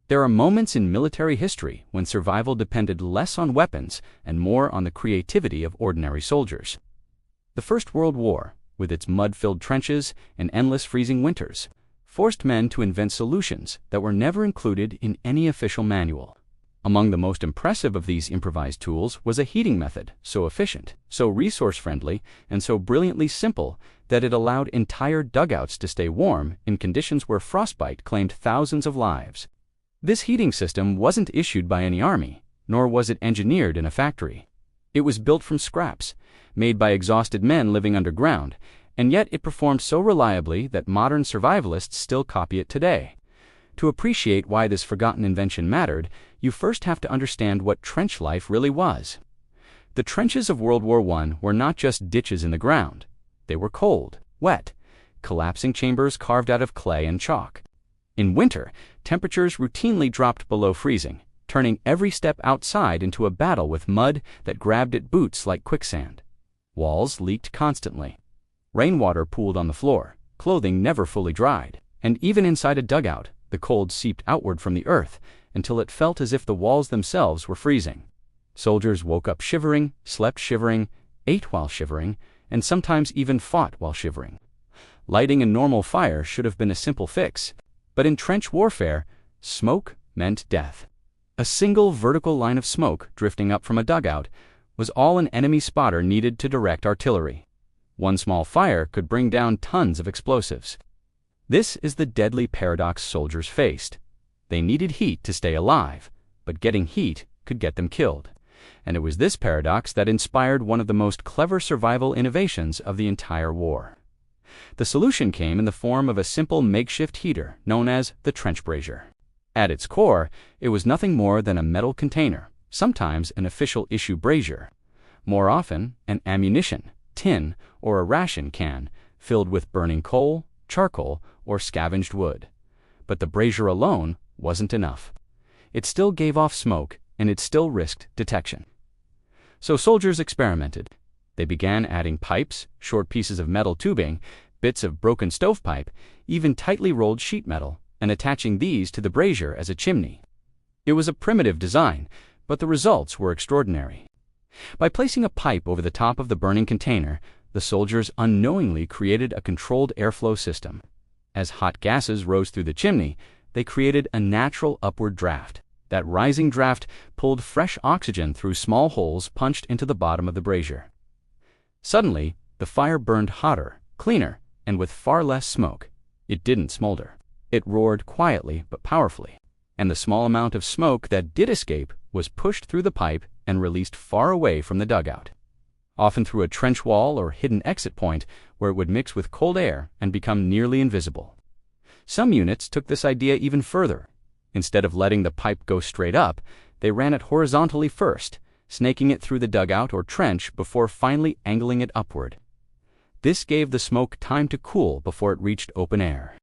There are moments in military history when survival depended less on weapons and more on the creativity of ordinary soldiers. The First World War, with its mud-filled trenches and endless freezing winters, forced men to invent solutions that were never included in any official manual. Among the most impressive of these improvised tools was a heating method so efficient, so resource-friendly, and so brilliantly simple that it allowed entire dugouts to stay warm in conditions where frostbite claimed thousands of lives. This heating system wasn't issued by any army, nor was it engineered in a factory. It was built from scraps, made by exhausted men living underground, and yet it performed so reliably that modern survivalists still copy it today. To appreciate why this forgotten invention mattered, you first have to understand what trench life really was. The trenches of World War I were not just ditches in the ground. They were cold, wet, collapsing chambers carved out of clay and chalk. In winter, temperatures routinely dropped below freezing, turning every step outside into a battle with mud that grabbed at boots like quicksand. Walls leaked constantly. Rainwater pooled on the floor, clothing never fully dried, and even inside a dugout, the cold seeped outward from the earth until it felt as if the walls themselves were freezing. Soldiers woke up shivering, slept shivering, ate while shivering, and sometimes even fought while shivering. Lighting a normal fire should have been a simple fix, but in trench warfare, smoke meant death. A single vertical line of smoke drifting up from a dugout was all an enemy spotter needed to direct artillery. One small fire could bring down tons of explosives. This is the deadly paradox soldiers faced. They needed heat to stay alive, but getting heat could get them killed. And it was this paradox that inspired one of the most clever survival innovations of the entire war. The solution came in the form of a simple makeshift heater known as the trench brazier. At its core, it was nothing more than a metal container, sometimes an official issue brazier, more often an ammunition, tin, or a ration can filled with burning coal, charcoal, or scavenged wood. But the brazier alone wasn't enough. It still gave off smoke, and it still risked detection. So soldiers experimented. They began adding pipes, short pieces of metal tubing, bits of broken stovepipe, even tightly rolled sheet metal, and attaching these to the brazier as a chimney. It was a primitive design, but the results were extraordinary. By placing a pipe over the top of the burning container, the soldiers unknowingly created a controlled airflow system. As hot gases rose through the chimney, they created a natural upward draft. That rising draft pulled fresh oxygen through small holes punched into the bottom of the brazier. Suddenly, the fire burned hotter, cleaner, and with far less smoke. It didn't smolder. It roared quietly but powerfully, and the small amount of smoke that did escape was pushed through the pipe and released far away from the dugout, often through a trench wall or hidden exit point where it would mix with cold air and become nearly invisible. Some units took this idea even further. Instead of letting the pipe go straight up, they ran it horizontally first, snaking it through the dugout or trench before finally angling it upward. This gave the smoke time to cool before it reached open air.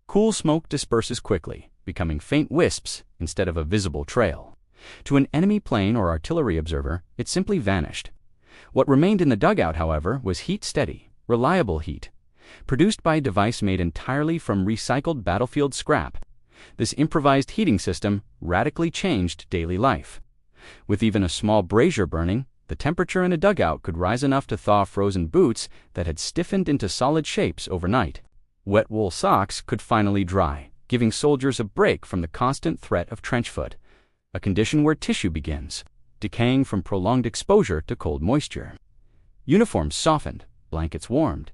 Cool smoke disperses quickly, becoming faint wisps instead of a visible trail. To an enemy plane or artillery observer, it simply vanished. What remained in the dugout, however, was heat-steady, reliable heat, produced by a device made entirely from recycled battlefield scrap. This improvised heating system radically changed daily life. With even a small brazier burning, the temperature in a dugout could rise enough to thaw frozen boots that had stiffened into solid shapes overnight. Wet wool socks could finally dry, giving soldiers a break from the constant threat of trench foot, a condition where tissue begins, decaying from prolonged exposure to cold moisture. Uniforms softened, blankets warmed,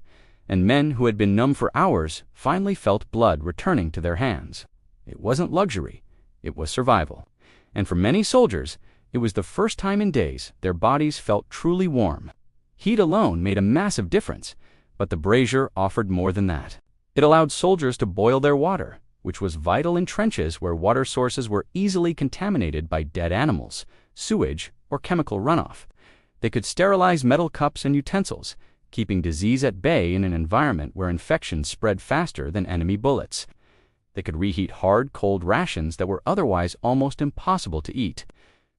and men who had been numb for hours finally felt blood returning to their hands. It wasn't luxury, it was survival. And for many soldiers, it was the first time in days their bodies felt truly warm. Heat alone made a massive difference, but the brazier offered more than that. It allowed soldiers to boil their water, which was vital in trenches where water sources were easily contaminated by dead animals, sewage, or chemical runoff. They could sterilize metal cups and utensils, keeping disease at bay in an environment where infections spread faster than enemy bullets. They could reheat hard, cold rations that were otherwise almost impossible to eat.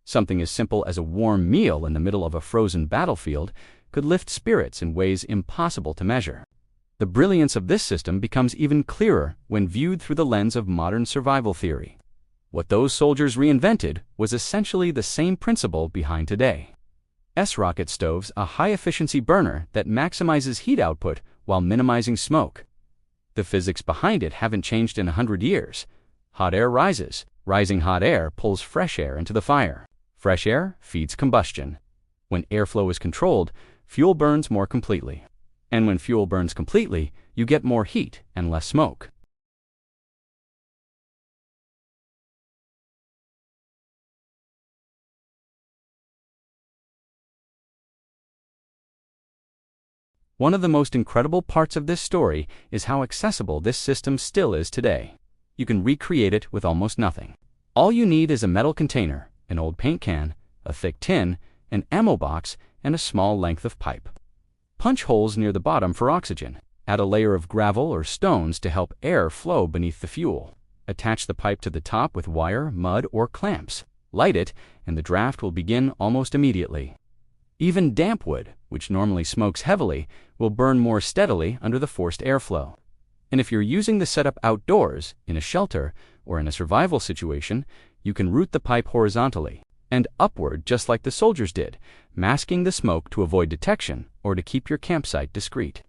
Something as simple as a warm meal in the middle of a frozen battlefield could lift spirits in ways impossible to measure. The brilliance of this system becomes even clearer when viewed through the lens of modern survival theory. What those soldiers reinvented was essentially the same principle behind today's rocket stoves, a high-efficiency burner that maximizes heat output while minimizing smoke. The physics behind it haven't changed in 100 years. Hot air rises. Rising hot air pulls fresh air into the fire. Fresh air feeds combustion. When airflow is controlled, fuel burns more completely. And when fuel burns completely, you get more heat and less smoke. One of the most incredible parts of this story is how accessible this system still is today. You can recreate it with almost nothing. All you need is a metal container, an old paint can, a thick tin, an ammo box, and a small length of pipe. Punch holes near the bottom for oxygen. Add a layer of gravel or stones to help air flow beneath the fuel. Attach the pipe to the top with wire, mud, or clamps. Light it, and the draft will begin almost immediately. Even damp wood, which normally smokes heavily, will burn more steadily under the forced airflow. And if you're using the setup outdoors, in a shelter, or in a survival situation, you can route the pipe horizontally and upward just like the soldiers did, masking the smoke to avoid detection or to keep your campsite discreet.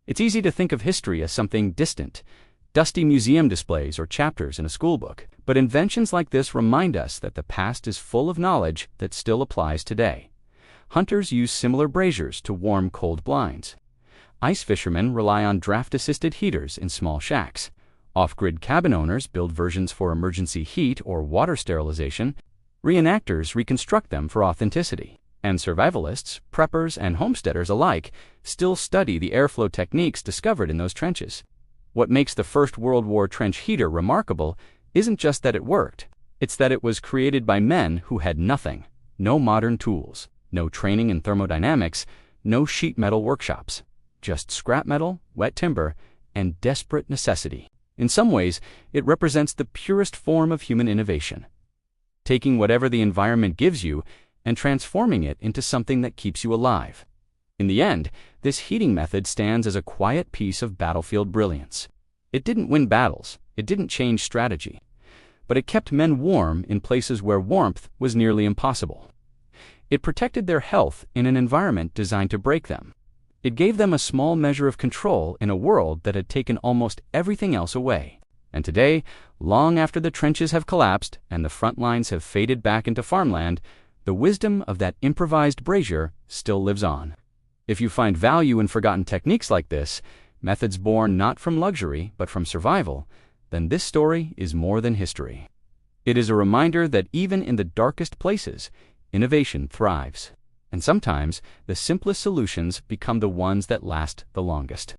It's easy to think of history as something distant, dusty museum displays or chapters in a schoolbook, but inventions like this remind us that the past is full of knowledge that still applies today. Hunters use similar braziers to warm cold blinds. Ice fishermen rely on draft-assisted heaters in small shacks. Off-grid cabin owners build versions for emergency heat or water sterilization. Reenactors reconstruct them for authenticity. And survivalists, preppers, and homesteaders alike still study the airflow techniques discovered in those trenches. What makes the First World War trench heater remarkable isn't just that it worked. It's that it was created by men who had nothing, no modern tools, no training in thermodynamics, no sheet metal workshops, just scrap metal, wet timber, and desperate necessity. In some ways, it represents the purest form of human innovation, taking whatever the environment gives you and transforming it into something that keeps you alive. In the end, this heating method stands as a quiet piece of battlefield brilliance. It didn't win battles, it didn't change strategy, but it kept men warm in places where warmth was nearly impossible. It protected their health in an environment designed to break them. It gave them a small measure of control in a world that had taken almost everything else away. And today, long after the trenches have collapsed and the front lines have faded back into farmland, the wisdom of that improvised brazier still lives on. If you find value in forgotten techniques like this, methods born not from luxury but from survival, then this story is more than history. It is a reminder that even in the darkest places, innovation thrives. And sometimes, the simplest solutions become the ones that last the longest.